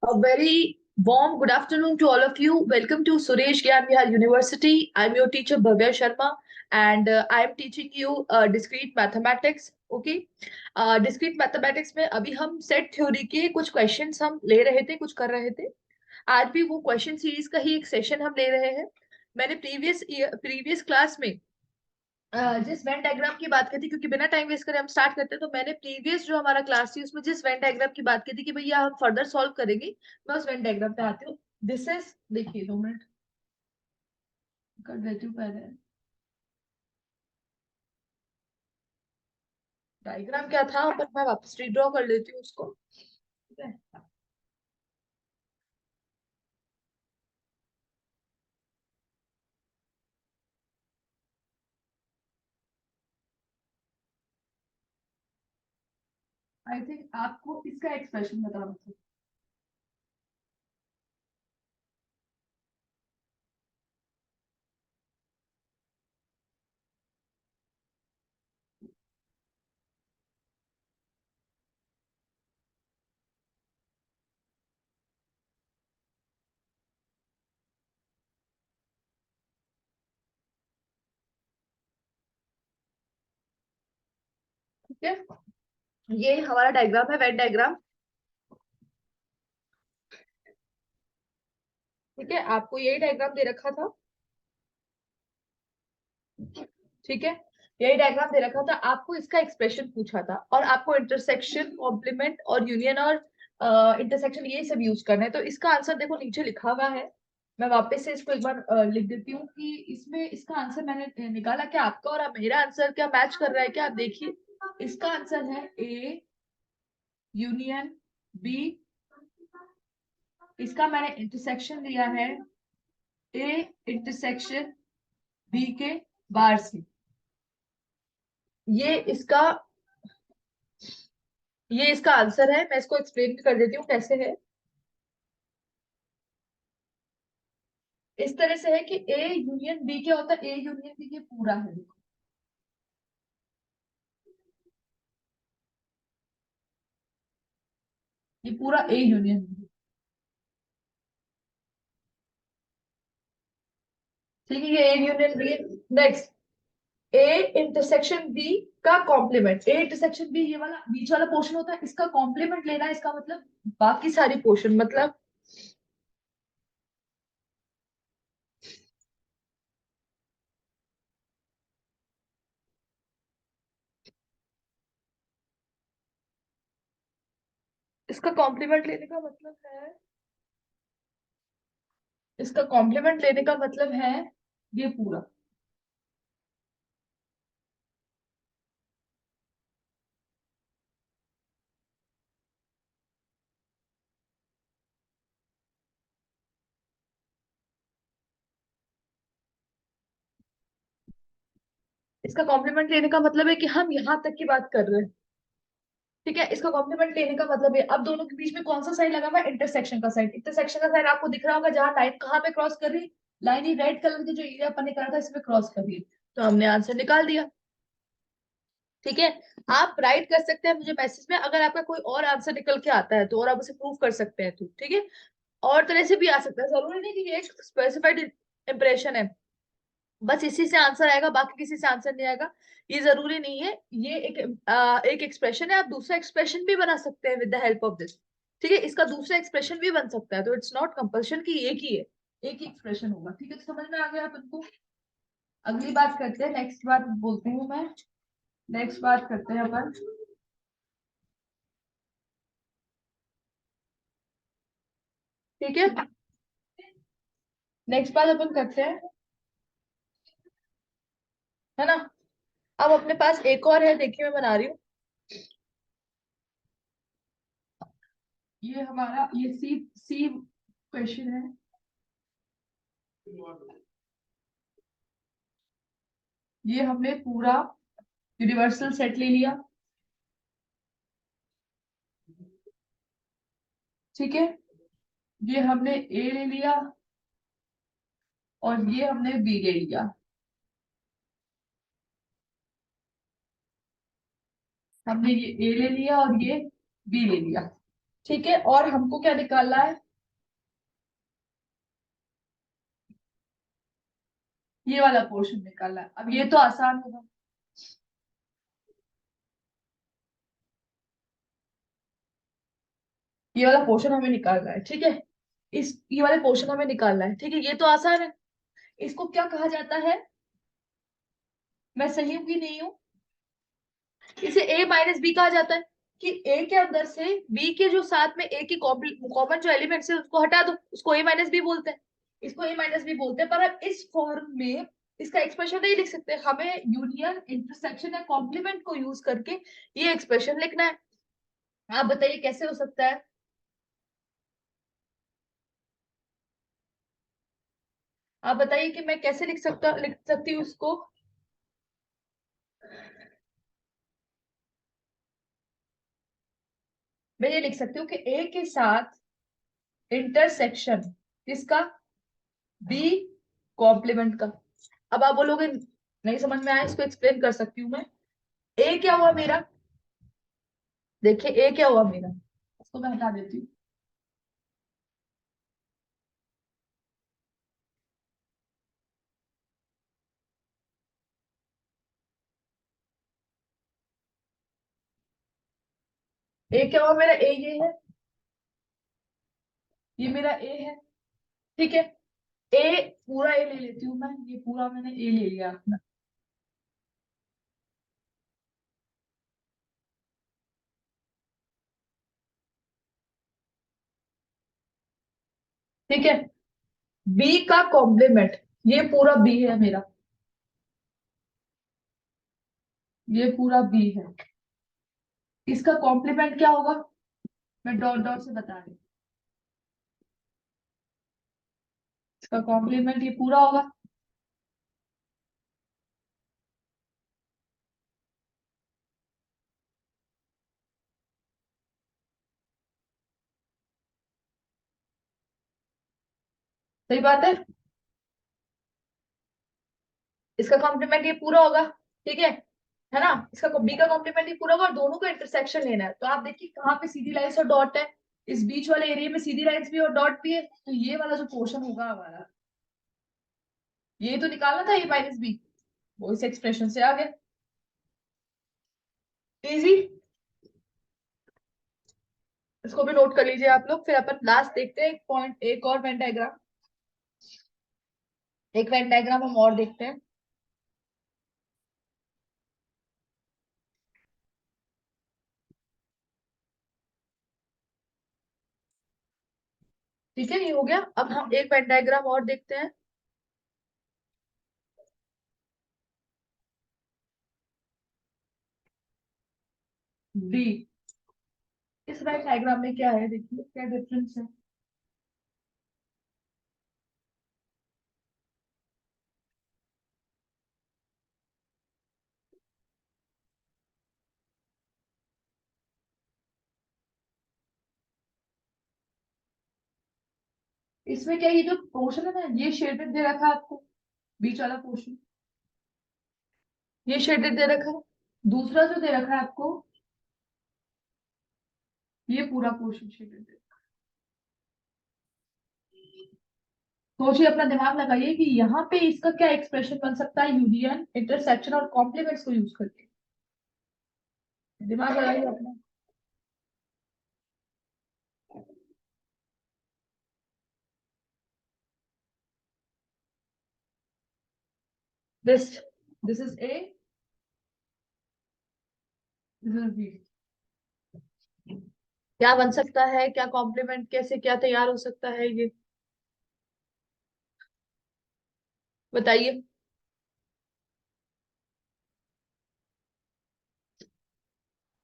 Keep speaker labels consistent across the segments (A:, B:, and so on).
A: A very warm good afternoon to all of you. Welcome to Suresh Gyan Vihar University. I'm your teacher Bhavya Sharma, and I am teaching you discrete mathematics. Okay, discrete mathematics में अभी हम set theory के कुछ questions हम ले रहे थे, कुछ कर रहे थे. आज भी वो क्वेश्चन सीरीज का ही एक सेशन हम ले रहे हैं. मैंने प्रीवियस क्लास में जिस वेन डायग्राम की बात की थी, क्योंकि बिना टाइम वेस्ट करे हम स्टार्ट करते हैं, तो मैंने प्रीवियस जो हमारा क्लास थी उसमें जिस वेन डायग्राम की बात की थी कि भैया हम फर्दर सॉल्व करेंगे, मैं उस वेन डायग्राम पे आती हूँ. दिस इज, देखिए 2 मिनट कर देती हूँ पहले. डायग्राम क्या था पर मैं वापस रीड्रॉ कर लेती हूँ उसको. ठीक है. आई थिंक आपको इसका एक्सप्रेशन बताना था. ठीक है, ये हमारा डायग्राम है, वेन डायग्राम. ठीक है, आपको यही डायग्राम दे रखा था. ठीक है, यही डायग्राम दे रखा था. आपको इसका एक्सप्रेशन पूछा था और आपको इंटरसेक्शन, कॉम्प्लीमेंट और यूनियन और इंटरसेक्शन ये सब यूज करना है. तो इसका आंसर देखो नीचे लिखा हुआ है. मैं वापस से इसको एक बार लिख देती हूँ कि इसमें इसका आंसर मैंने निकाला. क्या आपका और मेरा आंसर क्या मैच कर रहा है क्या, आप देखिए. इसका आंसर है ए यूनियन बी. इसका मैंने इंटरसेक्शन लिया है ए इंटरसेक्शन बी के बार से. ये इसका ये इसका आंसर है. मैं इसको एक्सप्लेन कर देती हूँ कैसे है. इस तरह से है कि ए यूनियन बी क्या होता है. ए यूनियन बी ये पूरा है, देखो. ये पूरा ए यूनियन बी. ठीक है, ये ए यूनियन बी है. नेक्स्ट, ए इंटरसेक्शन बी का कॉम्प्लीमेंट. ए इंटरसेक्शन बी ये वाला बीच वाला पोर्शन होता है, इसका कॉम्प्लीमेंट लेना है. इसका मतलब बाकी सारी पोर्शन, मतलब इसका कॉम्प्लीमेंट लेने का मतलब है, इसका कॉम्प्लीमेंट लेने का मतलब है ये पूरा. इसका कॉम्प्लीमेंट लेने का मतलब है कि हम यहाँ तक की बात कर रहे हैं. ठीक है, इसका कॉम्प्लीमेंट लेने का मतलब है अब दोनों के बीच में कौन सा साइन लगा हुआ है, इंटरसेक्शन का साइन. इंटरसेक्शन का साइन आपको दिख रहा होगा, जहां लाइन कहाँ पे क्रॉस कर रही है. लाइन ही रेड कलर की जो एरिया अपन ने करा था इसमें क्रॉस कर रही है. तो हमने आंसर निकाल दिया. ठीक है, आप राइट कर सकते हैं मुझे मैसेज में अगर आपका कोई और आंसर निकल के आता है तो, और आप उसे प्रूव कर सकते हैं तो. ठीक है, और तरह से भी आ सकता है, जरूरी नहीं कि ये एक स्पेसिफाइड इंप्रेशन है बस इसी से आंसर आएगा बाकी किसी से आंसर नहीं आएगा. ये जरूरी नहीं है. ये एक एक्सप्रेशन है, आप दूसरा एक्सप्रेशन भी बना सकते हैं with the help of this. ठीक है, इसका दूसरा एक्सप्रेशन भी बन सकता है. तो इट्स नॉट कंपल्शन कि एक ही है, एक ही एक्सप्रेशन होगा. ठीक है, तो समझ में आ गया आप इनको. अगली बात करते हैं, नेक्स्ट बात बोलती हूँ मैं. नेक्स्ट बात करते हैं अपन. ठीक है, नेक्स्ट बात अपन करते हैं, है ना. अब अपने पास एक और है, देखिए मैं बना रही हूँ. ये हमारा ये सी सी क्वेश्चन है. ये हमने पूरा यूनिवर्सल सेट ले लिया. ठीक है, ये हमने ए ले लिया और ये हमने बी ले लिया. हमने ये ए ले लिया और ये बी ले लिया. ठीक है, और हमको क्या निकालना है, ये वाला पोर्शन निकालना है। अब ये तो आसान होगा, ये वाला पोर्शन हमें निकालना है, ठीक है। इस ये वाले पोर्शन हमें निकालना है, ठीक है, ये तो आसान है। इसको क्या कहा जाता है, मैं सही हूं कि नहीं हूं, इसे a माइनस बी कहा जाता है। कि a के अंदर से b के जो साथ में a की कॉमन जो एलिमेंट्स है उसको हटा दो, उसको a माइनस बी बोलते हैं, इसको a माइनस बी बोलते हैं। पर अब इस फॉर्म में इसका एक्सप्रेशन नहीं लिख सकते, हमें यूनियन, इंटरसेक्शन या कॉम्प्लीमेंट को यूज करके ये एक्सप्रेशन लिखना है। आप बताइए कैसे हो सकता है। आप बताइए कि मैं कैसे लिख सकती हूँ उसको। मैं ये लिख सकती हूँ कि a के साथ इंटरसेक्शन किसका, b कॉम्प्लीमेंट का। अब आप बोलोगे नहीं समझ में आया, इसको एक्सप्लेन कर सकती हूँ मैं। ए क्या हुआ मेरा, देखिए ए क्या हुआ मेरा, इसको मैं हटा देती हूँ। ए क्या हुआ मेरा, ए ये है, ये मेरा ए है, ठीक है। ए पूरा ए ले लेती हूँ मैं, ये पूरा मैंने ए ले लिया अपना, ठीक है। बी का कॉम्प्लीमेंट, ये पूरा बी है मेरा, ये पूरा बी है। इसका कॉम्प्लीमेंट क्या होगा, मैं डॉट डॉट से बता रही हूँ। इसका कॉम्प्लीमेंट ये पूरा होगा, सही बात है। इसका कॉम्प्लीमेंट ये पूरा होगा, ठीक है ना। इसका बी का कॉम्प्लीमेंट ये पूरा होगा और दोनों का इंटरसेक्शन लेना है। तो आप देखिए कहाँ पे सीधी लाइंस और डॉट है, इस बीच वाले एरिया में सीधी लाइंस भी और डॉट भी है, तो ये वाला जो पोर्शन होगा हमारा, ये तो निकालना था ए माइनस बी, वो इस एक्सप्रेशन से आ गया, इजी। इसको भी नोट कर लीजिए आप लोग, फिर अपन लास्ट देखते हैं एक पॉइंट, एक और वेन डायग्राम, एक वेन डायग्राम हम और देखते हैं। ठीक है, ये हो गया। अब हम एक वेन डायग्राम और देखते हैं। डी, इस वेन डायग्राम में क्या है, देखिए क्या डिफरेंस है। इसमें क्या, ये जो पोर्शन है ना, ये शेडेड दे रखा है आपको, बीच वाला पोर्शन ये शेडेड दे रखा है। दूसरा जो दे रखा है आपको, ये पूरा पोर्शन शेडेड दे रखा है। सोचिए, अपना दिमाग लगाइए कि यहाँ पे इसका क्या एक्सप्रेशन बन सकता है, यूनियन, इंटरसेक्शन और कॉम्प्लीमेंट्स को यूज करके। दिमाग लगाइए अपना। This this is A, this is B. क्या बन सकता है, क्या कॉम्प्लीमेंट, कैसे क्या तैयार हो सकता है ये, बताइए।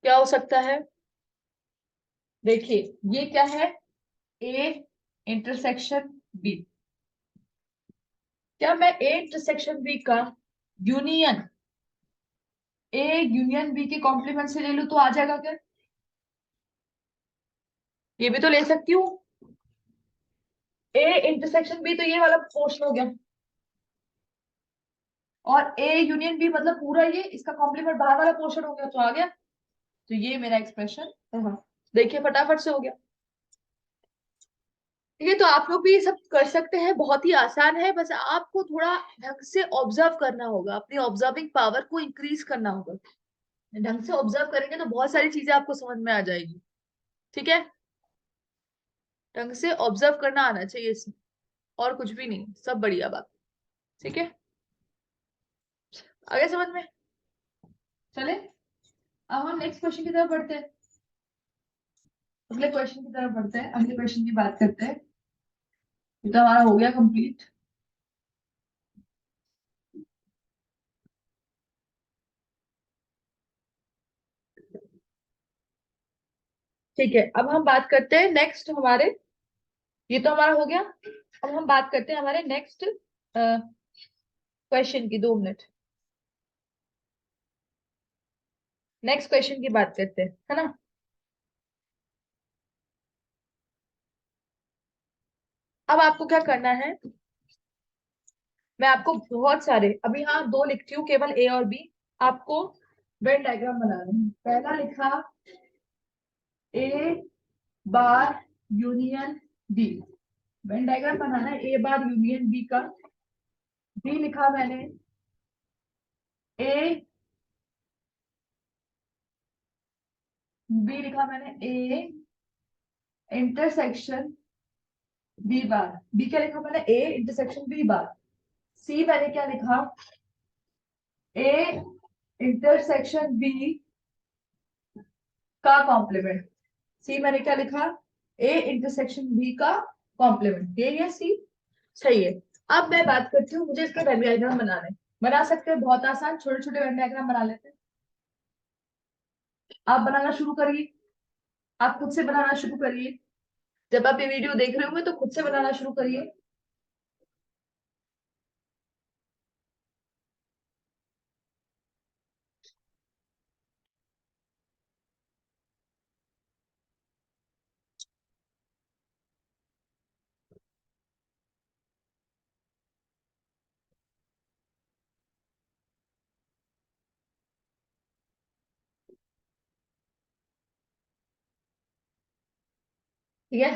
A: क्या हो सकता है, देखिए ये क्या है, ए इंटरसेक्शन बी। क्या मैं ए इंटरसेक्शन बी का यूनियन, ए यूनियन बी के कॉम्प्लीमेंट से ले लूं तो आ जाएगा क्या, ये भी तो ले सकती हूँ। ए इंटरसेक्शन बी तो ये वाला पोर्शन हो गया, और ए यूनियन बी मतलब पूरा ये, इसका कॉम्प्लीमेंट बाहर वाला पोर्शन हो गया, तो आ गया। तो ये मेरा एक्सप्रेशन, हाँ, देखिए फटाफट से हो गया। ये तो आप लोग भी ये सब कर सकते हैं, बहुत ही आसान है, बस आपको थोड़ा ढंग से ऑब्जर्व करना होगा, अपनी ऑब्जर्विंग पावर को इंक्रीज करना होगा। ढंग से ऑब्जर्व करेंगे तो बहुत सारी चीजें आपको समझ में आ जाएगी। ठीक है, ढंग से ऑब्जर्व करना आना चाहिए इसमें, और कुछ भी नहीं, सब बढ़िया बात। ठीक है, आगे समझ में? चले, अब हम नेक्स्ट क्वेश्चन की तरफ बढ़ते हैं। अगले क्वेश्चन की तरफ बढ़ते हैं, अगले क्वेश्चन की बात करते हैं। ये तो हमारा हो गया कंप्लीट। ठीक है, अब हम बात करते हैं नेक्स्ट हमारे, ये तो हमारा हो गया। अब हम बात करते हैं हमारे नेक्स्ट क्वेश्चन की, 2 मिनट। नेक्स्ट क्वेश्चन की बात करते हैं, है ना। अब आपको क्या करना है, मैं आपको बहुत सारे, अभी हाँ 2 लिखती हूँ, केवल ए और बी। आपको वेन डायग्राम बनाना है। पहला लिखा A bar union B, Venn diagram बनाना है ए बार यूनियन बी का। बी लिखा मैंने ए, बी लिखा मैंने A intersection B bar. B क्या लिखा मैंने, ए इंटरसेक्शन बी बार। सी मैंने क्या लिखा, ए इंटरसेक्शन बी का कॉम्प्लीमेंट। सी मैंने क्या लिखा, ए इंटरसेक्शन बी का कॉम्प्लीमेंट। ये है सी, सही है। अब मैं बात करती हूँ, मुझे इसका वेन डायग्राम बनाना है। बना सकते हैं, बहुत आसान, छोटे छोटे वेन डायग्राम बना लेते हैं। आप बनाना शुरू करिए, आप खुद से बनाना शुरू करिए। जब आप ये वीडियो देख रहे होंगे तो खुद से बनाना शुरू करिए। ठीक है,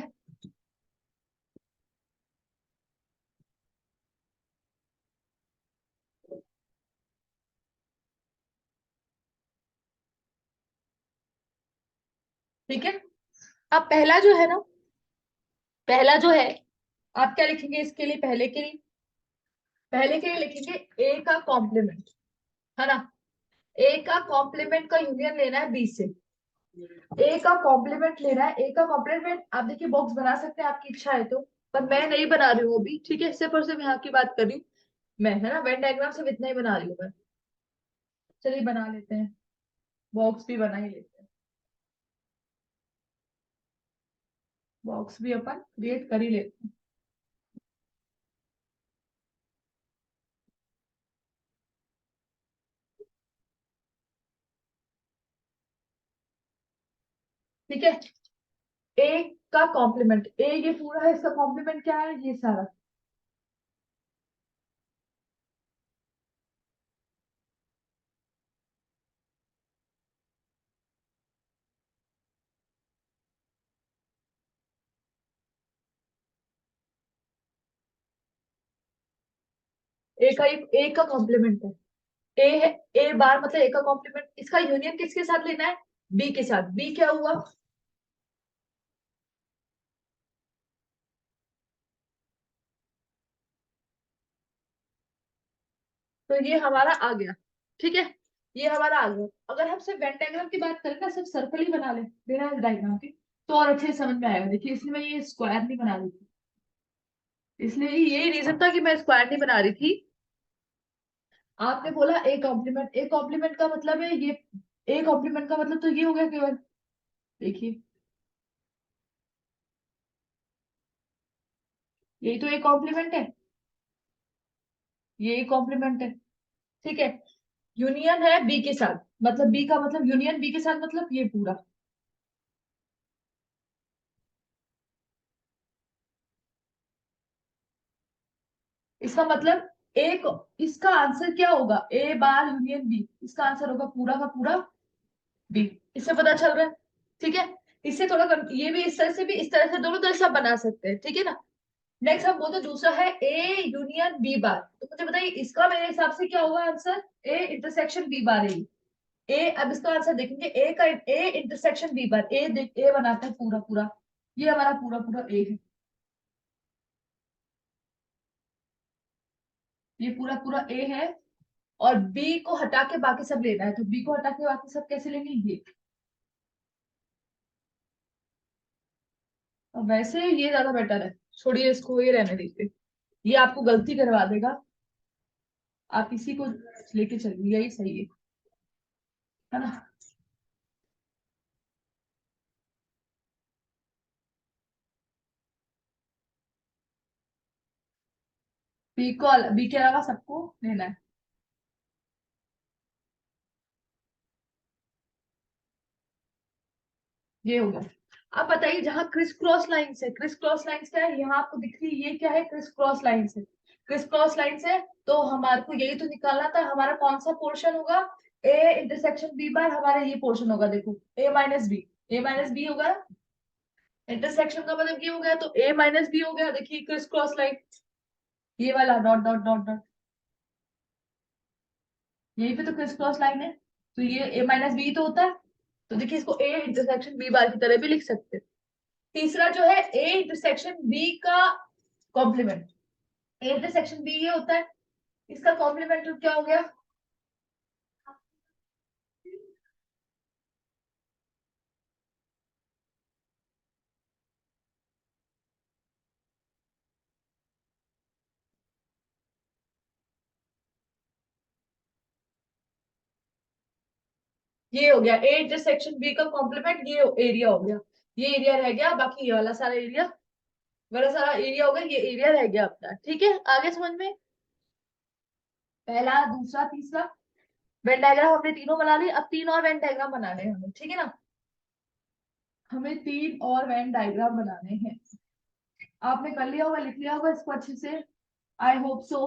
A: ठीक है। अब पहला जो है ना, पहला जो है, आप क्या लिखेंगे इसके लिए, पहले के लिए, पहले के लिए लिखेंगे ए का कॉम्प्लीमेंट, है ना। ए का कॉम्प्लीमेंट का यूनियन लेना है बी से। ए का कॉम्प्लीमेंट लेना है, ए का कॉम्प्लीमेंट आप देखिए बॉक्स बना सकते हैं आपकी इच्छा है तो, पर मैं नहीं बना रही हूँ अभी। ठीक है, सिर्फ और सिर्फ यहाँ की बात कर रही हूँ मैं, है ना। वेन डायग्राम सिर्फ इतना ही बना रही हूँ मैं। चलिए बना लेते हैं, बॉक्स भी बना ही लेते हैं, बॉक्स भी अपन क्रिएट कर ही लेते हैं। ठीक है, ए का कॉम्प्लीमेंट, ए ये पूरा है, इसका कॉम्प्लीमेंट क्या है, ये सारा। ए का, ए का कॉम्प्लीमेंट है, ए है, ए बार मतलब ए का कॉम्प्लीमेंट, इसका यूनियन किसके साथ लेना है, बी के साथ। बी क्या हुआ, तो ये हमारा आ गया। ठीक है, ये हमारा आ गया। अगर हम सिर्फ वेन डायग्राम की बात करें ना, सिर्फ सर्कल ही बना ले बिना डायग्राम के, तो और अच्छे से समझ में आएगा। देखिए इसलिए मैं ये स्क्वायर नहीं बना रही थी, इसलिए यही रीजन था कि मैं स्क्वायर नहीं बना रही थी। आपने बोला ए कॉम्प्लीमेंट, ए कॉम्प्लीमेंट का मतलब है ये, ए कॉम्प्लीमेंट का मतलब तो ये हो गया केवल, देखिए यही तो ए कॉम्प्लीमेंट है, ये कॉम्प्लीमेंट है। ठीक है, यूनियन है बी के साथ, मतलब बी का मतलब यूनियन बी के साथ, मतलब ये पूरा। इसका मतलब एक, इसका आंसर क्या होगा, ए बार यूनियन बी, इसका आंसर होगा पूरा का पूरा बी। इससे पता चल रहा है, ठीक है। इससे थोड़ा ये भी इस तरह से भी, इस तरह से, दोनों तरह से आप बना सकते हैं, ठीक है ना। नेक्स्ट हम बोलते हैं दूसरा है ए यूनियन बी बार। तो मुझे बताइए इसका मेरे हिसाब से क्या होगा answer, A intersection B bar है। ए, अब इसका आंसर देखेंगे, ए का ए इंटरसेक्शन बी बार, ए देख, ए बनाते हैं पूरा पूरा, ये हमारा पूरा पूरा ए है, ये पूरा पूरा ए है। और बी को हटा के बाकी सब लेना है, तो बी को हटा के बाकी सब कैसे लेंगे, ये। और वैसे ये ज्यादा बेटर है, छोड़िए इसको, ये रहने दीजिए, ये आपको गलती करवा देगा, आप इसी को लेके चलिए, यही सही है ना। बी के अलावा सबको लेना है। ये हो गया। अब बताइए जहां क्रिस क्रॉस लाइन्स है, क्रिस क्रॉस लाइन्स क्या है, यहाँ आपको दिख रही है, ये क्या है, क्रिस क्रॉस लाइन्स है। क्रिस क्रॉस लाइन्स है, तो हमारे को यही तो निकालना था, हमारा कौन सा पोर्शन होगा, ए इंटरसेक्शन बी बार, हमारा ये पोर्शन होगा, देखो ए माइनस बी, ए माइनस बी होगा। इंटरसेक्शन का मतलब ये हो गया, तो ए माइनस बी हो गया, देखिए क्रिस क्रॉस लाइन, ये वाला डॉट डॉट डॉट डॉट, यही पे तो क्रिस क्रॉस लाइन है, तो ये ए माइनस बी तो होता है। तो देखिए इसको ए इंटरसेक्शन बी बार की तरह भी लिख सकते हैं। तीसरा जो है ए इंटरसेक्शन बी का कॉम्प्लीमेंट, ए इंटरसेक्शन बी ये होता है, इसका कॉम्प्लीमेंट क्या हो गया, ये हो गया ए इंटरसेक्शन बी का कॉम्प्लीमेंट, ये एरिया हो गया, ये एरिया रह गया, बाकी ये वाला सारा एरिया, वाला सारा एरिया हो गया, ये एरिया रह गया अपना, ठीक है, आगे समझ में। पहला, दूसरा, तीसरा वेन डायग्राम हमने तीनों बना ली, अब तीन और वेन डायग्राम बनाने हैं हमें, ठीक है ना। हमें तीन और वेन डायग्राम बनाने हैं, आपने कर लिया होगा, लिख लिया होगा इसको अच्छे से, आई होप सो,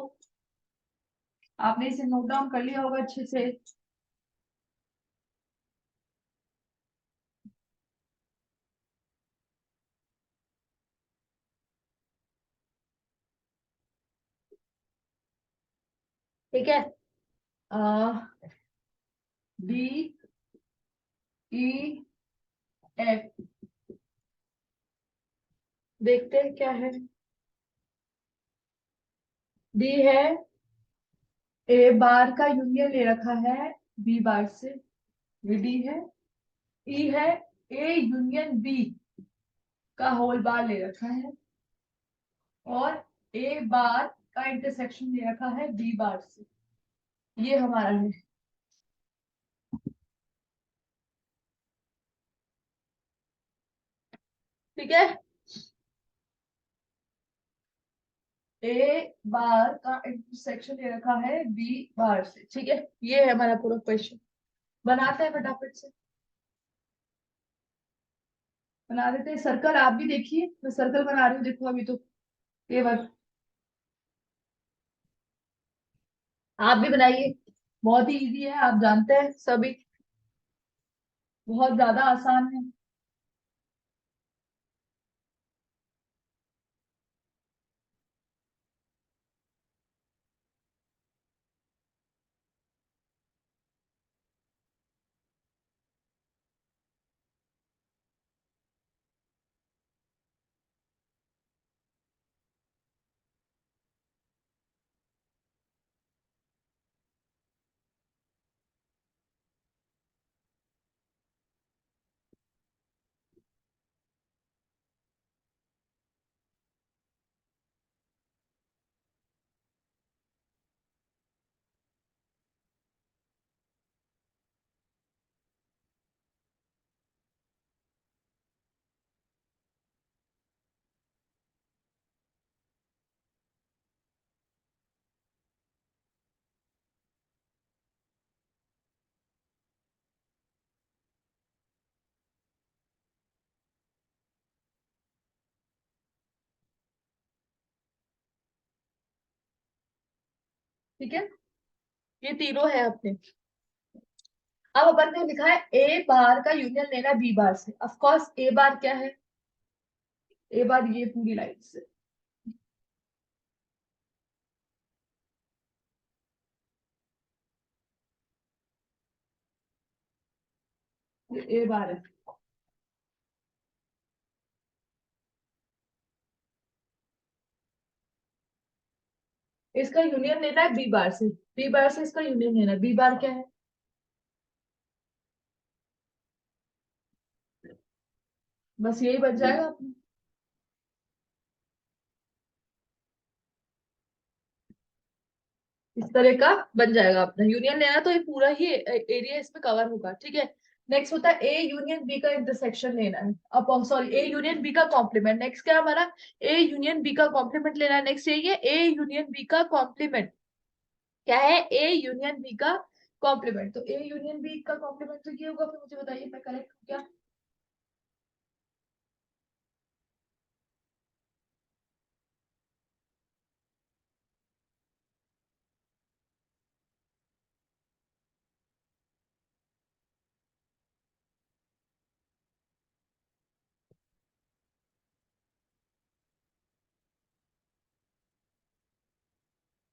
A: आपने इसे नोट डाउन कर लिया होगा अच्छे से। ठीक है, बी ई एफ, देखते हैं क्या है। डी है, ए बार का यूनियन ले रखा है बी बार से, ये डी है। ई है, ए यूनियन बी का होल बार ले रखा है, और ए बार का इंटरसेक्शन ले रखा है बी बार से, ये हमारा है, ठीक है। ए बार का इंटरसेक्शन ले रखा है बी बार से, ठीक है, ये है हमारा पूरा क्वेश्चन, बनाते हैं फटाफट से, बना देते हैं सर्कल, आप भी देखिए, मैं सर्कल बना रही हूँ, देखो अभी तो, ये बस आप भी बनाइए, बहुत ही इजी है, आप जानते हैं सभी, बहुत ज्यादा आसान है। ठीक है, ये तीनों है अपने, अब अपन ने लिखा है ए बार का यूनियन लेना बी बार से, ऑफ कोर्स ए बार क्या है, ए बार ये पूरी लाइन से, ये ए बार है। इसका यूनियन लेना है बी बार से, बी बार से इसका यूनियन लेना है, बी बार क्या है, बस यही बन जाएगा अपना। इस तरह का बन जाएगा अपना यूनियन लेना, तो ये पूरा ही एरिया इसमें कवर होगा, ठीक है। नेक्स्ट होता है ए यूनियन बी का इंटरसेक्शन लेना है, अब सॉरी ए यूनियन बी का कॉम्प्लीमेंट, नेक्स्ट क्या हमारा, ए यूनियन बी का कॉम्प्लीमेंट लेना है, नेक्स्ट यही है ए यूनियन बी का कॉम्प्लीमेंट, क्या है ए यूनियन बी का कॉम्प्लीमेंट, तो ए यूनियन बी का कॉम्प्लीमेंट तो ये होगा, फिर मुझे बताइए मैं करेक्ट हूँ क्या।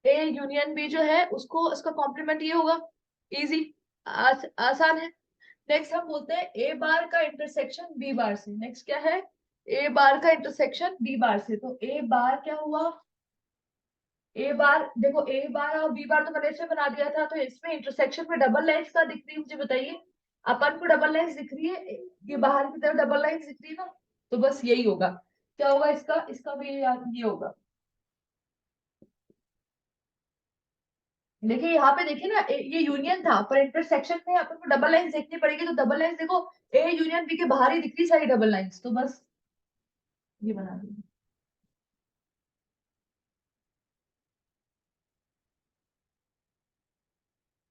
A: ए यूनियन बी जो है उसको उसका कॉम्प्लीमेंट ये होगा, इजी, आसान है। नेक्स्ट हम बोलते हैं ए बार का इंटरसेक्शन बी बार से, नेक्स्ट क्या है, ए बार का इंटरसेक्शन बी बार से, तो ए बार क्या हुआ, ए बार देखो ए बार और बी बार तो मैंने ऐसे बना दिया था, तो इसमें इंटरसेक्शन में डबल लाइंस का दिख रही है, मुझे बताइए, अपन को डबल लाइंस दिख रही है, ये बाहर की तरफ डबल लाइंस दिख रही है ना, तो बस यही होगा, क्या होगा इसका, इसका भी ये होगा। देखिए यहाँ पे देखिए ना, ये यूनियन था पर इंटरसेक्शन में अपन को डबल लाइंस देखनी पड़ेगी, तो डबल लाइंस देखो ए यूनियन बी के बाहर ही दिख रही सारी डबल लाइंस, तो बस ये बना दी।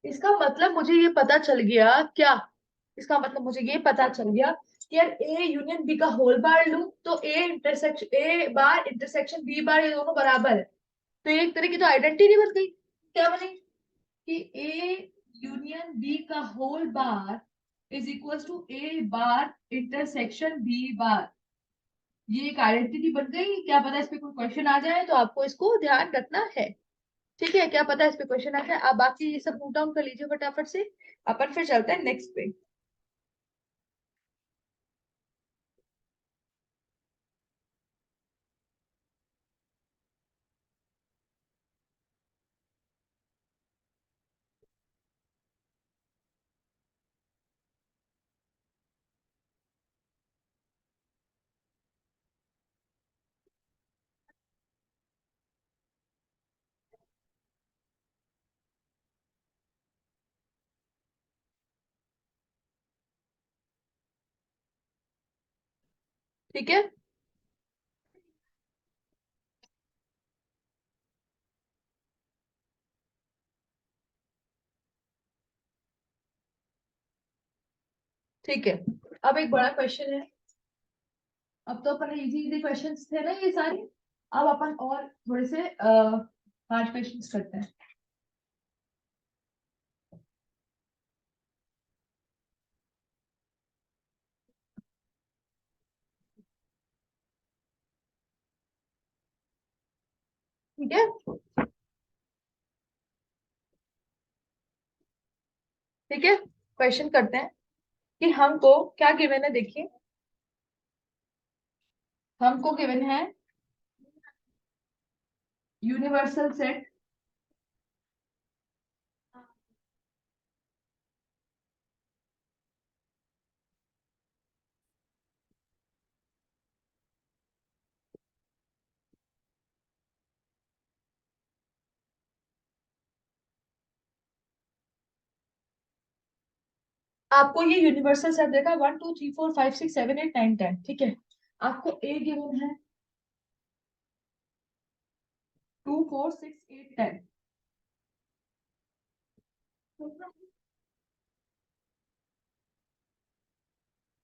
A: इसका मतलब मुझे ये पता चल गया क्या, इसका मतलब मुझे ये पता चल गया कि यार ए यूनियन बी का होल बार लूं तो A intersection A bar intersection B bar ये दोनों बराबर है, तो ये एक तरह की तो आइडेंटिटी बन गई, क्या बनी, कि ए यूनियन बी का whole bar is equal to A bar intersection B bar, ये एक आइडेंटिटी बन गई, क्या पता इस पे कोई क्वेश्चन आ जाए, तो आपको इसको ध्यान रखना है, ठीक है, क्या पता इस पे क्वेश्चन आ जाए, आप बाकी ये सब नोट डाउन कर लीजिए फटाफट से, अपन फिर चलते हैं नेक्स्ट पे। ठीक है, ठीक है, अब एक बड़ा क्वेश्चन है, अब तो अपन इजी इजी क्वेश्चंस थे ना ये सारे, अब अपन और थोड़े से हार्ड क्वेश्चंस करते हैं, ठीक है, ठीक है, क्वेश्चन करते हैं कि हमको क्या गिवन है, देखिए हमको गिवन है यूनिवर्सल सेट, आपको ये यूनिवर्सल सेट देखा 1 2 3 4 5 6 7 8 9 10, ठीक है, आपको ए गिवन है 2 4 6 8 10,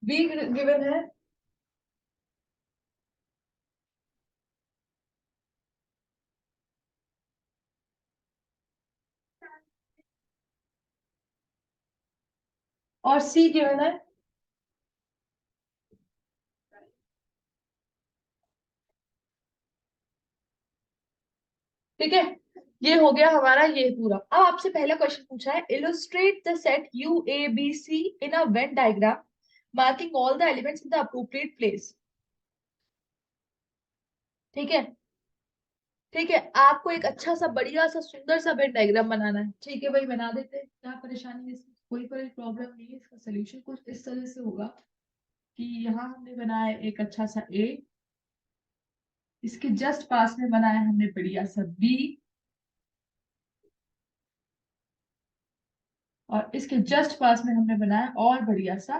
A: बी गिवन है और सी गिवन है, ठीक है। ये हो गया हमारा ये पूरा। अब आपसे पहला क्वेश्चन पूछा है, illustrate the set U A B C in a Venn diagram marking all the elements in the appropriate place. ठीक है, ठीक है। आपको एक अच्छा सा बढ़िया सा सुंदर सा वेन डायग्राम बनाना है, ठीक है भाई, बना देते हैं। क्या परेशानी है इसमें, कोई प्रॉब्लम नहीं है। इसका सोल्यूशन कुछ इस तरह से होगा कि यहाँ हमने बनाया एक अच्छा सा ए, इसके जस्ट पास में बनाया हमने बढ़िया सा बी, और इसके जस्ट पास में हमने बनाया और बढ़िया सा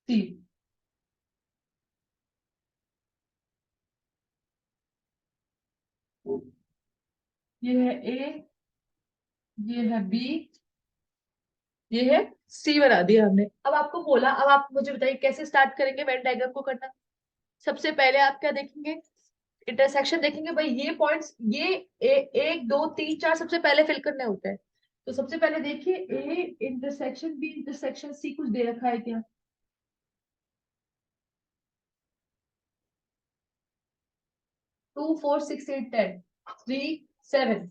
A: सी। ये है ए, ये है बी, ये है सी, बना दिया हमने। अब आपको बोला, अब आप मुझे बताइए कैसे स्टार्ट करेंगे वेन डायग्राम को करना। सबसे पहले आप क्या देखेंगे, इंटरसेक्शन देखेंगे भाई। ये पॉइंट्स ये एक दो तीन चार सबसे पहले फिल करने होते हैं। तो सबसे पहले देखिए, A intersection B intersection C कुछ दे रखा है क्या? 2 4 6 8 10 3 7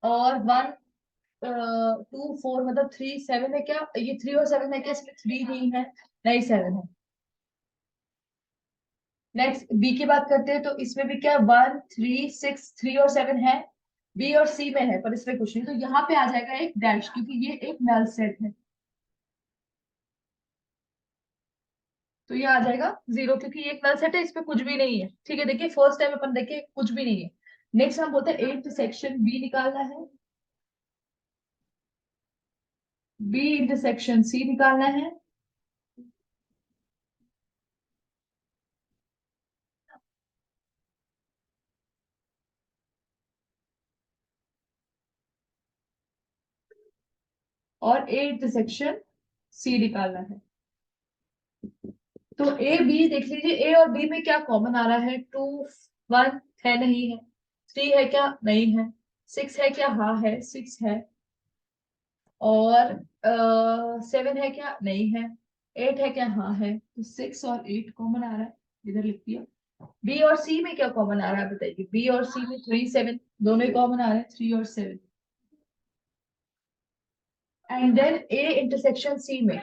A: और 1 2 4 मतलब 3 7 है क्या? ये 3 और 7 है क्या? इसमें 3 नहीं है, नहीं 7 है। नेक्स्ट बी की बात करते हैं, तो इसमें भी क्या 1 3 6 3 और 7 है। बी और सी में है पर इसमें कुछ नहीं, तो यहाँ पे आ जाएगा एक डैश, क्योंकि ये एक नल सेट है। तो ये आ जाएगा 0, क्योंकि ये एक नल सेट है, इस पे कुछ भी नहीं है। ठीक है, देखिए फर्स्ट टाइम अपन देखिए कुछ भी नहीं है। नेक्स्ट हम बोलते हैं एट सेक्शन बी निकालना है, बी इंटरसेक्शन सी निकालना है, और ए इंटरसेक्शन सी निकालना है। तो ए बी देख लीजिए, ए और बी में क्या कॉमन आ रहा है? 2 1 है, नहीं है। 3 है क्या? नहीं है। 6 है क्या? हाँ है, 6 है। और 7 है क्या? नहीं है। 8 है क्या? हाँ है। तो 6 और 8 कॉमन आ रहा है, इधर लिख दिया। बी और सी में क्या कॉमन आ रहा है बताइए? बी और सी में 3 7, दोनों ही कॉमन आ रहे हैं, 3 और 7। And then A intersection C में,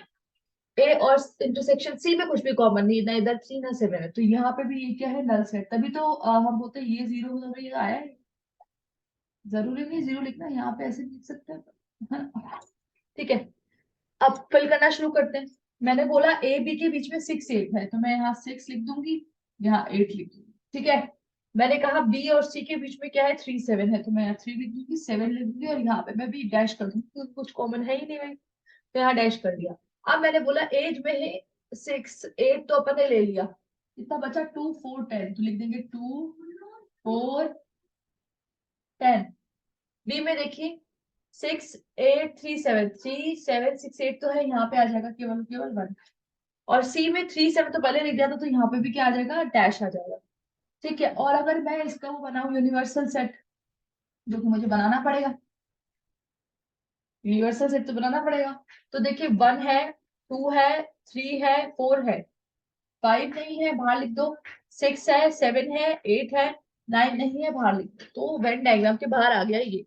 A: ए और इंटरसेक्शन सी में कुछ भी कॉमन नहीं, ना इधर 3 ना 7 है, तो यहाँ पे भी ये क्या है? Null set. तभी तो हम बोलते हैं ये 0 तो ये आया है। जरूरी नहीं 0 लिखना, यहाँ पे ऐसे लिख सकते हैं। ठीक है, अब फिल करना शुरू करते हैं। मैंने बोला ए बी के बीच में 6 8 है, तो मैं यहाँ 6 लिख दूंगी, यहाँ 8 लिख दूंगी। ठीक है, मैंने कहा बी और सी के बीच में क्या है? 3 7 है, तो मैं यहाँ 3 लिख दूंगी, 7 लिख दूंगी, और यहाँ पे मैं भी डैश कर दूंगी क्योंकि कुछ कॉमन है ही नहीं भाई, तो यहाँ डैश कर दिया। अब मैंने बोला एज में है 6 8, तो अपन ने ले लिया। इतना बचा 2 4 10, तो लिख देंगे 2 4 10। बी में देखिए 6 8 3 7 3 7 6 8, तो है, यहाँ पे आ जाएगा केवल केवल 1। और सी में 3 7 तो पहले लिख दिया था, तो यहाँ पे भी क्या आ जाएगा? डैश आ जाएगा। ठीक है, और अगर मैं इसका वो बनाऊं यूनिवर्सल सेट, जो कि मुझे बनाना पड़ेगा, यूनिवर्सल सेट तो बनाना पड़ेगा। तो देखिए 1 है, 2 है, 3 है, 4 है, 5 नहीं है, बाहर लिख दो। 6 है, 7 है, 8 है, 9 नहीं है, बाहर लिख दो। तो वेन डायग्राम के बाहर आ गया ये।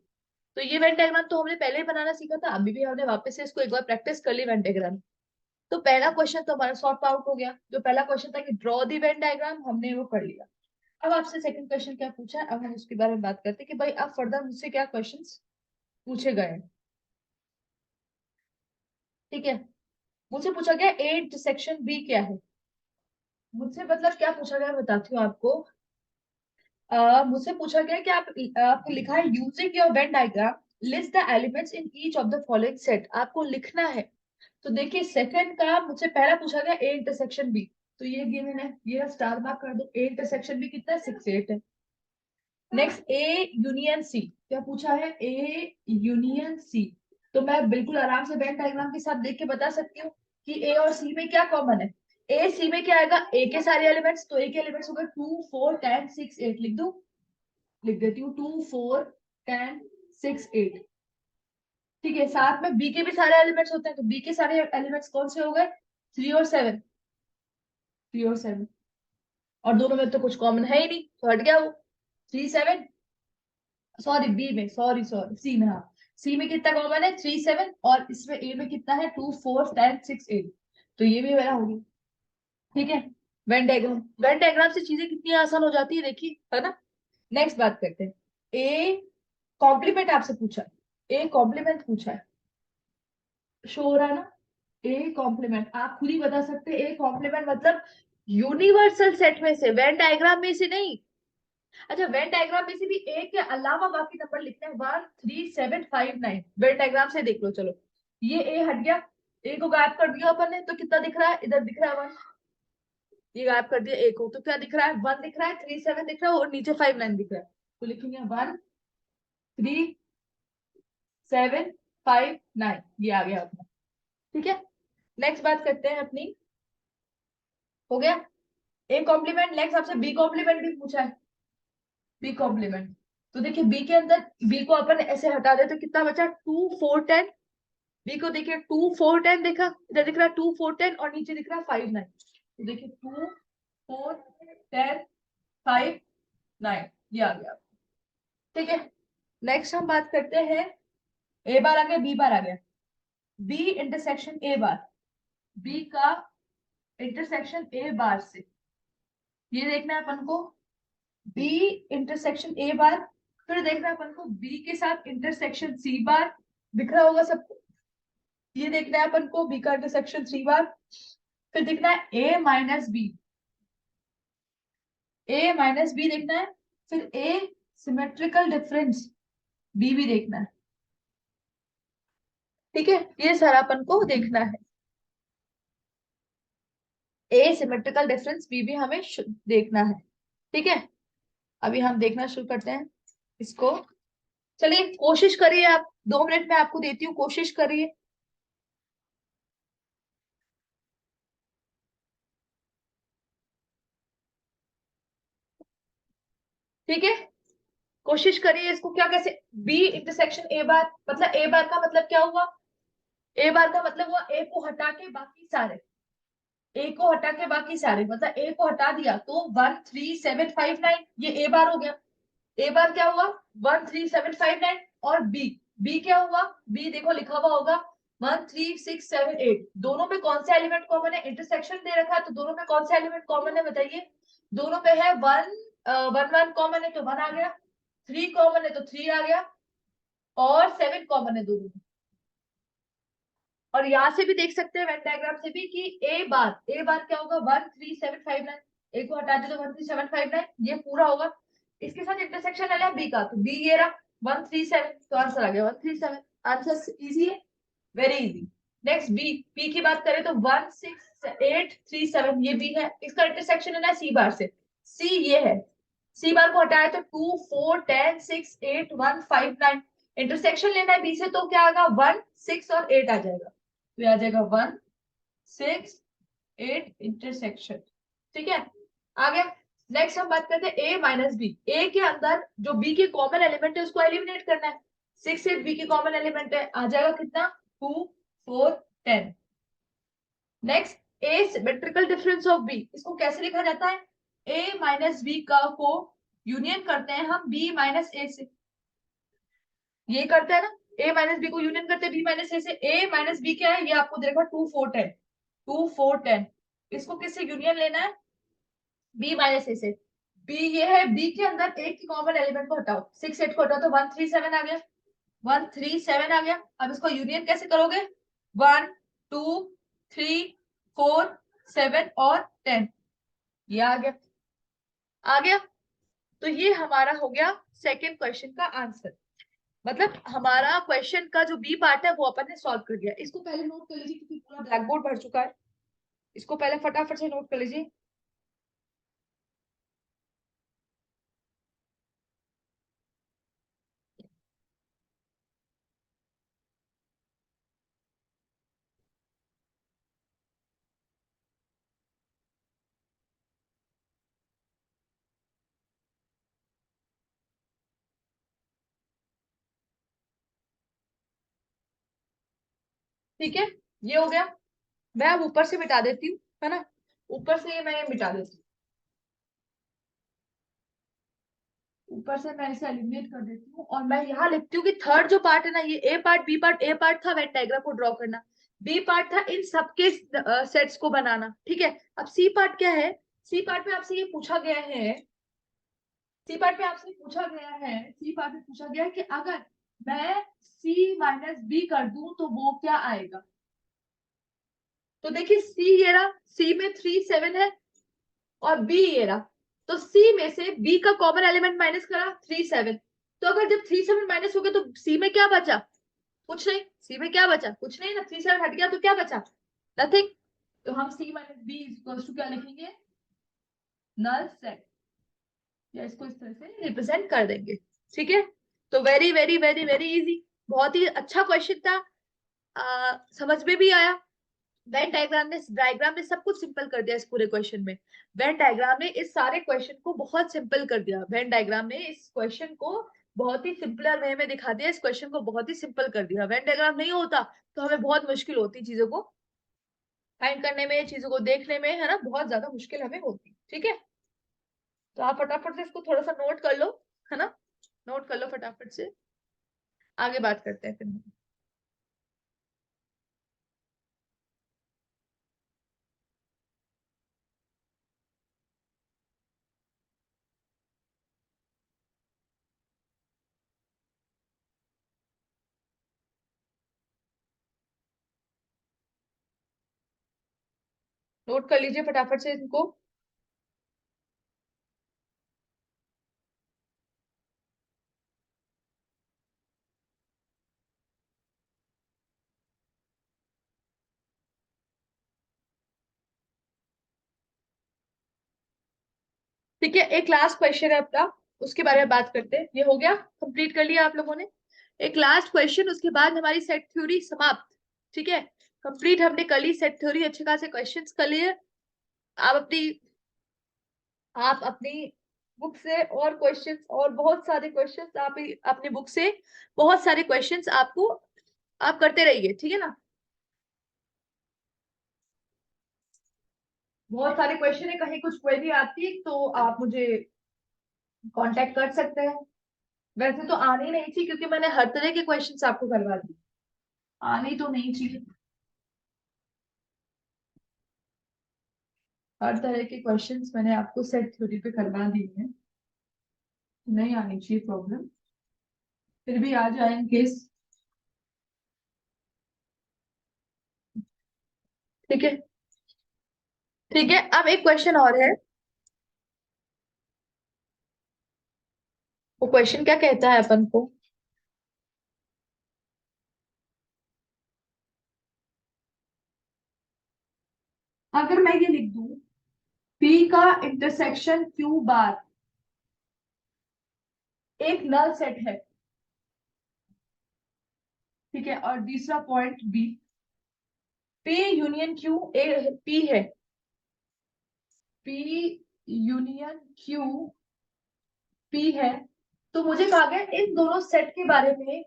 A: तो ये वेन डायग्राम तो हमने पहले ही बनाना सीखा था, अभी भी हमने वापस से इसको एक बार प्रैक्टिस कर ली वेन डायग्राम। तो पहला क्वेश्चन तो हमारा सॉर्ट आउट हो गया। जो पहला क्वेश्चन था कि ड्रॉ दी वेन डायग्राम, हमने वो कर लिया। अब आपसे सेकंड क्वेश्चन क्या पूछा है, अब हम उसके बारे में बात करते हैं कि भाई अब फर्दर मुझसे क्या क्वेश्चंस पूछे गए हैं। ठीक है, मुझसे पूछा गया ए इंटरसेक्शन बी क्या है। मुझसे मतलब क्या पूछा गया, मैं बताती हूँ आपको। मुझसे पूछा गया कि आपको लिखा है using your Venn diagram list the elements in each of the following set, आपको लिखना है। तो देखिए सेकंड का मुझसे पहला पूछा गया ए इंटरसेक्शन बी, तो ये गिवन है, ये स्टार मार्क कर दो। ए इंटरसेक्शन बी कितना है? 6 8 है। नेक्स्ट ए यूनियन सी, क्या पूछा है? A union C. तो मैं बिल्कुल आराम से वेन डायग्राम के साथ देख के बता सकती हूँ कि ए और सी में क्या कॉमन है। ए सी में क्या आएगा? ए के सारे एलिमेंट्स, तो ए के एलिमेंट्स हो गए 2 4 10 6 8, लिख दो। लिख देती हूँ 2 4 10 6 8। ठीक है, साथ में बी के भी सारे एलिमेंट्स होते हैं, तो बी के सारे एलिमेंट्स कौन से हो गए? 3 और 7। 3 और 7, और दोनों में तो कुछ कॉमन है ही नहीं, तो हट गया वो 3 7। सॉरी बी में, सॉरी सॉरी सी में, हाँ सी में कितना कॉमन है? 3 7, और इसमें ए में कितना है? 2 4 10 6 8। तो ये भी मेरा होगी। ठीक है, वेन डायग्राम, वेन डायग्राम से चीजें कितनी आसान हो जाती है, देखिए, है ना। नेक्स्ट बात करते हैं। ए कॉम्प्लीमेंट आपसे पूछा है, ए कॉम्प्लीमेंट पूछा है, शो हो रहा है ना? ए कॉम्प्लीमेंट आप खुद ही बता सकते हैं, ए कॉम्प्लीमेंट मतलब यूनिवर्सल सेट में से, वेन डायग्राम में से नहीं। अच्छा, वेन डायग्राम में से भी ए के अलावा बाकी नंबर लिखते हैं, 1 3 7 5 9। वेन डायग्राम से देख लो, चलो ये ए हट गया, ए को गायब कर दिया अपन ने, तो कितना दिख रहा है? इधर दिख रहा है 1। ये गायब कर दिया ए को, तो क्या दिख रहा है? 1 दिख रहा है, 3 7 दिख रहा है, और नीचे 5 9 दिख रहा है। तो लिखेंगे 1 3 7 5 9, ये आ गया अपना। ठीक है, नेक्स्ट बात करते हैं अपनी। हो गया ए कॉम्प्लीमेंट। नेक्स्ट आपसे बी कॉम्प्लीमेंट भी पूछा है, बी कॉम्प्लीमेंट। तो देखिए बी के अंदर, बी को अपन ऐसे हटा दे तो कितना बचा? 2 4 10। बी को देखिए 2 4 10 देखा, इधर दिख रहा है 2 4 10, और नीचे दिख रहा है 5 9। तो देखिए 2 4 10 5 9, ये आ गया। ठीक है, नेक्स्ट हम बात करते हैं। ए बार आ गया, बी बार आ गया। B intersection A bar, B का इंटरसेक्शन ए बार से, ये देखना है अपन को। बी इंटरसेक्शन ए बार, फिर देखना है अपन को बी के साथ इंटरसेक्शन सी बार, दिख रहा होगा सबको। ये देखना है अपन को बी का इंटरसेक्शन सी बार, फिर देखना है ए माइनस बी, ए माइनस बी देखना है, फिर ए सिमेट्रिकल डिफरेंस बी भी देखना है। ठीक है, ये सारा अपन को देखना है, ए सिमेट्रिकल डिफरेंस बी भी हमें देखना है। ठीक है, अभी हम देखना शुरू करते हैं इसको। चलिए कोशिश करिए आप, 2 मिनट में आपको देती हूँ, कोशिश करिए। ठीक है, कोशिश करिए इसको, क्या कैसे? बी इंटरसेक्शन ए बार, मतलब ए बार का मतलब क्या हुआ? ए बार का मतलब हुआ ए को हटा के बाकी सारे, ए को हटा के बाकी सारे, मतलब ए को हटा दिया तो 1 3 7 5 9, ये ए बार हो गया। ए बार क्या हुआ? 1 3 7 5 9। और बी, बी क्या हुआ? बी देखो लिखा हुआ होगा 1 3 6 7 8। दोनों में कौन सा एलिमेंट कॉमन है? इंटरसेक्शन दे रखा है, तो दोनों में कौन सा एलिमेंट कॉमन है बताइए? दोनों पे है 1 1 1 कॉमन है, तो 1 आ गया। 3 कॉमन है, तो 3 आ गया। और 7 कॉमन है दोनों में। और यहाँ से भी देख सकते हैं वेन डायग्राम से भी, कि ए बार क्या होगा? 1 3 7 5 9। ए को हटा दे तो 1 3 7 5 9, ये पूरा होगा। इसके साथ इंटरसेक्शन है बी का, तो बी ये रहा 1 3 7, तो आंसर आ गया 1 3 7। आंसर इजी है, very easy. Next B, B की बात करें तो 1 6 8 3 7, ये बी है, इसका इंटरसेक्शन है ना सी बार से। सी ये है, सी बार को हटाए तो 2 4 10 6 8 1 5 9। इंटरसेक्शन लेना है बी से, तो क्या आएगा? 1 6 और 8 आ जाएगा, तो ये आ जाएगा 1 6 8 इंटरसेक्शन। ठीक है, आ गया। नेक्स्ट हम बात करते हैं ए माइनस बी। ए के अंदर जो बी के कॉमन एलिमेंट है उसको एलिमिनेट करना है। 6 8 बी के कॉमन एलिमेंट है, आ जाएगा कितना? 2 4 10। Next A symmetrical difference of B, इसको कैसे लिखा जाता है? ए माइनस बी का को यूनियन करते हैं हम बी माइनस ए से, ये करते हैं ना। ए माइनस बी को यूनियन करते हैं बी माइनस ए से। ए माइनस बी क्या है? ये आपको देखा 2 4 10। 2 4 10, इसको किससे यूनियन लेना है? बी माइनस ए से। बी ये है, बी के अंदर एक की कॉमन एलिमेंट को हटाओ, 6 8 को हटाओ तो 1 3 7 आ गया। 1 3 7 आ गया। अब इसको यूनियन कैसे करोगे? 1 2 3 4 7 और 10, ये आ गया। आ गया, तो ये हमारा हो गया सेकेंड क्वेश्चन का आंसर। मतलब हमारा क्वेश्चन का जो बी पार्ट है वो अपन ने सॉल्व कर दिया। इसको पहले नोट कर लीजिए, क्योंकि पूरा ब्लैक बोर्ड भर चुका है। इसको पहले फटाफट से नोट कर लीजिए। ठीक है, ये हो गया। मैं अब ऊपर से मिटा देती हूँ, है ना, ऊपर से मैं ये मिटा देती हूँ, ऊपर से मैं इसे एलिमिनेट कर देती हूँ, और मैं यहाँ लिखती हूँ कि थर्ड जो पार्ट है ना, ये ए पार्ट, बी पार्ट, ए पार्ट था वेन डायग्राम को ड्रॉ करना, बी पार्ट था इन सबके सेट्स को बनाना। ठीक है, अब सी पार्ट क्या है, सी पार्ट में आपसे ये पूछा गया है, सी पार्ट में आपसे पूछा गया है, सी पार्ट में पूछा गया है कि अगर मैं सी माइनस बी कर दूं तो वो क्या आएगा। तो देखिए सी ये रहा, सी में 3 7 है, और बी ये रहा, तो सी में से बी का कॉमन एलिमेंट माइनस करा 3 7, तो अगर जब 3 7 माइनस हो गया तो सी में क्या बचा, कुछ नहीं, सी में क्या बचा, कुछ नहीं ना, 3 7 हट गया तो क्या बचा, नथिंग। तो हम सी माइनस बी इक्वल्स टू क्या लिखेंगे, नल सेट, या इसको इस तरह से रिप्रेजेंट कर देंगे। ठीक है, तो very very very very easy, बहुत ही अच्छा क्वेश्चन था, समझ में भी आया। वेन डायग्राम ने सब कुछ सिंपल कर दिया इस पूरे क्वेश्चन में, वेन डायग्राम ने इस सारे क्वेश्चन को बहुत सिंपल कर दिया, वेन डायग्राम ने इस क्वेश्चन को बहुत ही सिंपलर वे में दिखा दिया, इस क्वेश्चन को बहुत ही सिंपल कर दिया। वेन डायग्राम नहीं होता तो हमें बहुत मुश्किल होती चीजों को फाइंड करने में, चीजों को देखने में, है ना, बहुत ज्यादा मुश्किल हमें होती। ठीक है, तो आप फटाफट से इसको थोड़ा सा नोट कर लो, है ना, नोट कर लो फटाफट से, आगे बात करते हैं फिर। नोट कर लीजिए फटाफट से इनको। ठीक है, एक लास्ट क्वेश्चन है अपना, उसके बारे में बात करते हैं, ये हो गया, कंप्लीट कर लिया आप लोगों ने। एक लास्ट क्वेश्चन, उसके बाद हमारी सेट थ्योरी समाप्त। ठीक है, कंप्लीट हमने कर ली सेट थ्योरी, अच्छे खासे क्वेश्चंस कर लिए। आप अपनी आप अपनी बुक से और क्वेश्चंस, और बहुत सारे क्वेश्चंस आप अपनी बुक से बहुत सारे क्वेश्चंस आपको आप करते रहिए, ठीक है ना, बहुत सारे क्वेश्चन है, कहीं कुछ क्वेरी आती है तो आप मुझे कांटेक्ट कर सकते हैं। वैसे तो आनी नहीं थी क्योंकि मैंने हर तरह के क्वेश्चंस आपको करवा दिए, आनी तो नहीं चाहिए, हर तरह के क्वेश्चंस मैंने आपको सेट थ्योरी पे करवा दिए हैं, नहीं आनी चाहिए प्रॉब्लम, फिर भी आ जाए इन केस। ठीक है, ठीक है, अब एक क्वेश्चन और है, वो क्वेश्चन क्या कहता है अपन को, अगर मैं ये लिख दूं P का इंटरसेक्शन Q बार एक नल सेट है, ठीक है, और दूसरा point B, P union Q ए P है, P यूनियन Q P है, तो मुझे कहा गया इन दोनों सेट के बारे में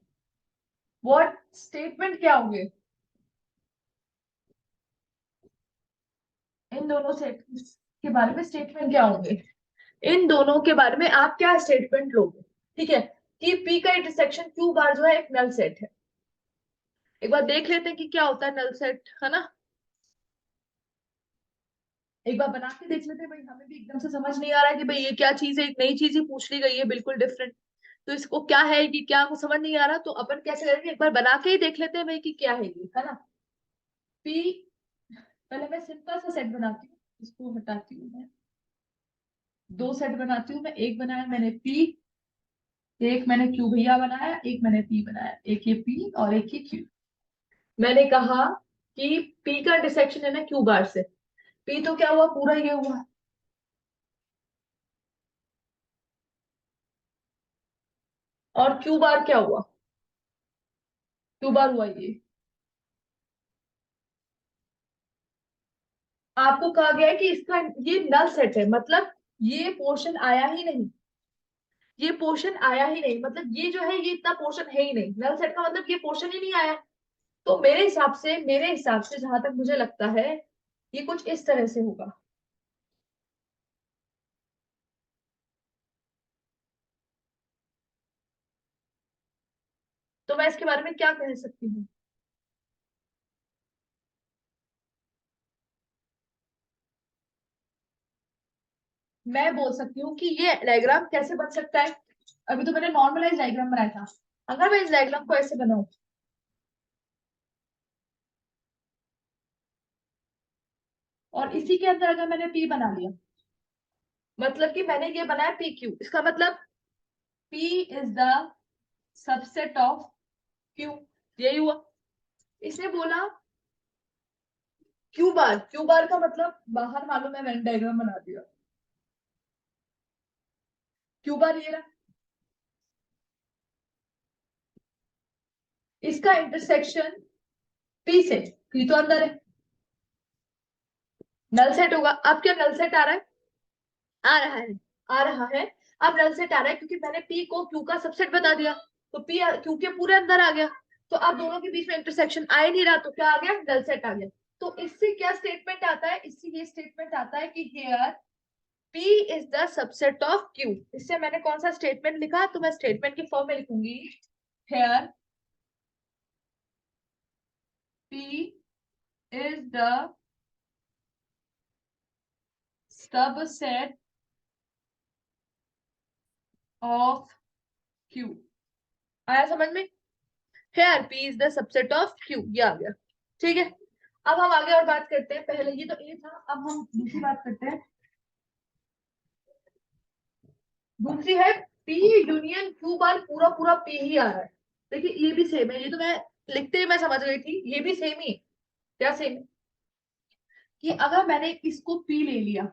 A: व्हाट स्टेटमेंट क्या होंगे, इन दोनों सेट के बारे में स्टेटमेंट क्या होंगे, इन दोनों के बारे में आप क्या स्टेटमेंट लोगे। ठीक है, कि P का इंटरसेक्शन Q बार जो है एक नल सेट है, एक बार देख लेते हैं कि क्या होता है नल सेट, है ना, एक बार बना के देख लेते हैं भाई, हमें भी एकदम से समझ नहीं आ रहा है कि भाई ये क्या चीज है, एक नई चीज ही पूछ ली गई है बिल्कुल डिफरेंट, तो इसको क्या है कि क्या को समझ नहीं आ रहा, तो अपन कैसे करेंगे, एक बार बना के ही देख लेते हैं भाई कि क्या है ये, है ना। P, पहले मैं सिंपल सा सेट बनाती हूँ, इसको हटाती हूँ मैं, दो सेट बनाती हूँ मैं, एक बनाया मैंने P, एक मैंने Q भैया बनाया, एक मैंने P बनाया, एक ये P और एक ये Q। मैंने कहा कि P का इंटरसेक्शन है ना Q बार से, P तो क्या हुआ, पूरा ये हुआ, और Q बार क्या हुआ, Q बार हुआ ये, आपको कहा गया है कि इसका ये नल सेट है, मतलब ये पोर्शन आया ही नहीं, ये पोर्शन आया ही नहीं, मतलब ये जो है ये इतना पोर्शन है ही नहीं, नल सेट का मतलब ये पोर्शन ही नहीं आया, तो मेरे हिसाब से जहां तक मुझे लगता है ये कुछ इस तरह से होगा। तो मैं इसके बारे में क्या कह सकती हूँ? मैं बोल सकती हूँ कि ये डायग्राम कैसे बन सकता है। अभी तो मैंने नॉर्मलाइज डायग्राम बनाया था। अगर मैं इस डायग्राम को ऐसे बनाऊं और इसी के अंदर अगर मैंने पी बना लिया, मतलब कि मैंने ये बनाया पी क्यू, इसका मतलब P is the subset of Q. यही हुआ। इसने बोला क्यू बार का मतलब बाहर मालूम है, मैंने डायग्राम बना दिया। क्यू बार ये रहा। इसका इंटरसेक्शन पी से, पी तो अंदर है, नल सेट होगा। अब क्या नल सेट आ रहा है? आ रहा है, आ रहा है। अब नल सेट आ रहा है क्योंकि मैंने पी को क्यू का सबसेट बता दिया। तो पी क्यू के पूरे अंदर आ गया। तो अब दोनों के बीच में इंटरसेक्शन आ ही नहीं रहा, तो क्या आ गया? नल सेट आ गया। तो इससे क्या स्टेटमेंट आता है? इससे ये स्टेटमेंट आता है कि here P is the subset of Q। इससे मैंने कौन सा स्टेटमेंट लिखा? तो मैं स्टेटमेंट की फॉर्म में लिखूंगी here P is the subset of Q। आया समझ में? Here P is the subset of Q, ये आ गया। ठीक है, अब हम आगे और बात करते हैं। पहले ये तो A था, अब हम दूसरी बात करते हैं। दूसरी है P यूनियन Q बार, पूरा पूरा P ही आ रहा है। देखिए ये भी सेम है, ये तो मैं लिखते ही मैं समझ गई थी, ये भी सेम ही है। क्या सेम है? कि अगर मैंने इसको P ले लिया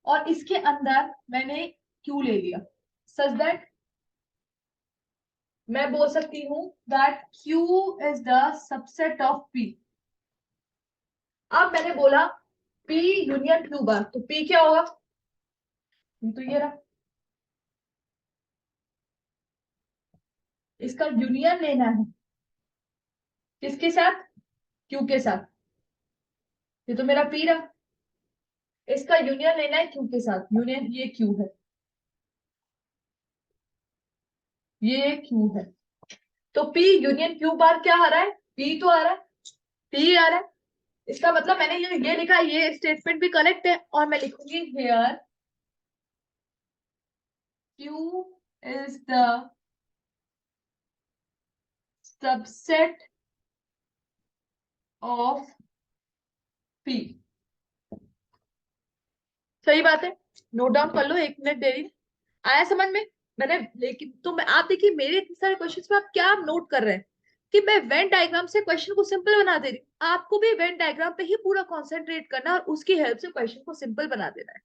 A: और इसके अंदर मैंने Q ले लिया, सच दैट मैं बोल सकती हूँ that Q is the subset of P। अब मैंने बोला P यूनियन Q बार, तो P क्या होगा? तो ये रहा। इसका यूनियन लेना है किसके साथ? Q के साथ। ये तो मेरा P रहा। इसका यूनियन लेना है Q के साथ, यूनियन ये Q है, ये Q है। तो P यूनियन Q बार क्या आ रहा है? P तो आ रहा है, P आ रहा है। इसका मतलब मैंने ये लिखा, ये स्टेटमेंट भी करेक्ट है। और मैं लिखूंगी here Q is the subset of P। सही बात है, नोट डाउन कर लो, 1 मिनट देरी। आया समझ में? मैंने, लेकिन तो मैं, आप देखिए मेरे इतने सारे क्वेश्चंस में आप क्या नोट कर रहे हैं कि मैं वेन डायग्राम से क्वेश्चन को सिंपल बना दे रही हूँ। आपको भी वेन डायग्राम पे ही पूरा कॉन्सेंट्रेट करना है और उसकी हेल्प से क्वेश्चन को सिंपल बना देना है।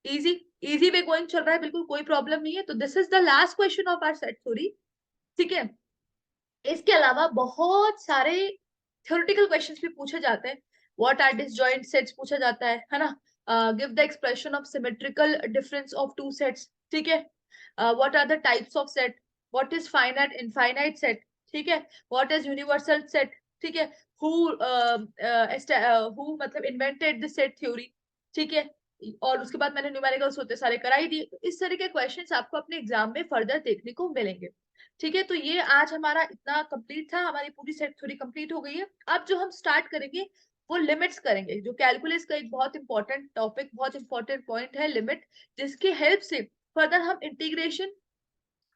A: इजी, इजी वे गोइंग चल रहा है, बिल्कुल कोई प्रॉब्लम नहीं है। तो this is the last question of our set theory. ठीक है, इसके अलावा बहुत सारे थ्योरेटिकल क्वेश्चंस भी पूछे जाते हैं। व्हाट आर डिसजॉइंट सेट्स पूछा जाता है ना। Give the expression of symmetrical difference of two sets. ठीक है, what are the types of set, what is finite infinite set. ठीक है, व्हाट इज यूनिवर्सल सेट। ठीक है, हु हु मतलब इन्वेंटेड द सेट थ्योरी। ठीक है, और उसके बाद मैंने न्यूमेरिकल्स होते सारे कराई दिए। तो इस तरह के क्वेश्चंस आपको अपने एग्जाम में फर्दर देखने को मिलेंगे। ठीक है, तो ये आज हमारा इतना कंप्लीट था, हमारी पूरी सेट थ्योरी कंप्लीट हो गई है। अब जो हम स्टार्ट करेंगे वो लिमिट्स करेंगे, जो कैलकुलस का एक बहुत इंपॉर्टेंट टॉपिक, बहुत इंपॉर्टेंट पॉइंट है लिमिट, जिसकी हेल्प से फर्दर हम इंटीग्रेशन,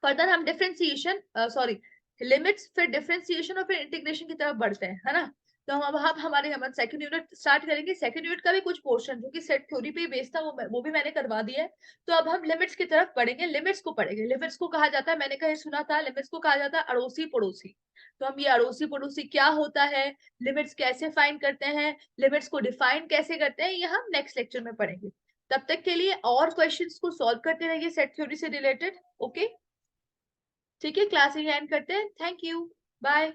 A: फर्दर हम डिफरेंशिएशन, सॉरी, लिमिट्स, फिर डिफरेंशिएशन और फिर इंटीग्रेशन की तरफ बढ़ते हैं, है ना। तो हम हमारे हम सेकंड यूनिट स्टार्ट करेंगे। सेकंड यूनिट का भी कुछ पोर्शन जो कि सेट थ्योरी पे बेस्ड था वो भी मैंने करवा दिया है। तो अब हम लिमिट्स की तरफ बढ़ेंगे, लिमिट्स को पढ़ेंगे। लिमिट्स को कहा जाता है, मैंने कहीं सुना था, लिमिट्स को कहा जाता है अड़ोसी पड़ोसी। तो हम ये अड़ोसी पड़ोसी क्या होता है, लिमिट्स कैसे फाइंड करते हैं, लिमिट्स को डिफाइन कैसे करते हैं, ये हम नेक्स्ट लेक्चर में पढ़ेंगे। तब तक के लिए और क्वेश्चंस को सॉल्व करते रहिए सेट थ्योरी से रिलेटेड। ओके, ठीक है, क्लास एंड करते हैं। Thank you, bye.